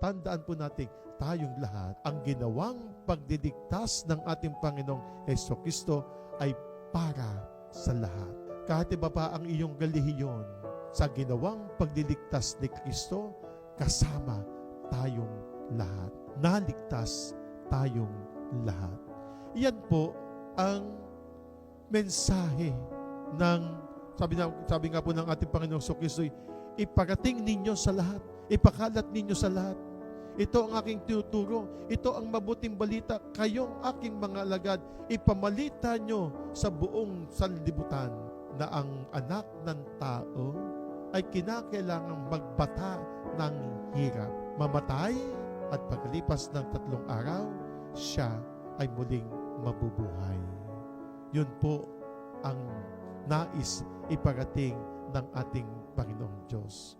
tandaan po natin, tayong lahat, ang ginawang pagdidigtas ng ating Panginoong Jesucristo ay para sa lahat. Kahit iba pa ang iyong galihiyon, sa ginawang pagdiligtas ni Kristo, kasama tayong lahat. Naligtas tayong lahat. Iyan po ang mensahe ng, sabi nga po ng ating Panginoong Jesucristo, iparating ninyo sa lahat, ipakalat ninyo sa lahat. Ito ang aking tinuturo, ito ang mabuting balita, kayong aking mga alagad, ipamalita nyo sa buong sanlibutan na ang anak ng tao ay kinakailangang magbata ng hirap, mamatay, at pagkalipas ng 3 araw, siya ay muling mabubuhay. Yun po ang nais iparating ng ating Panginoong Diyos.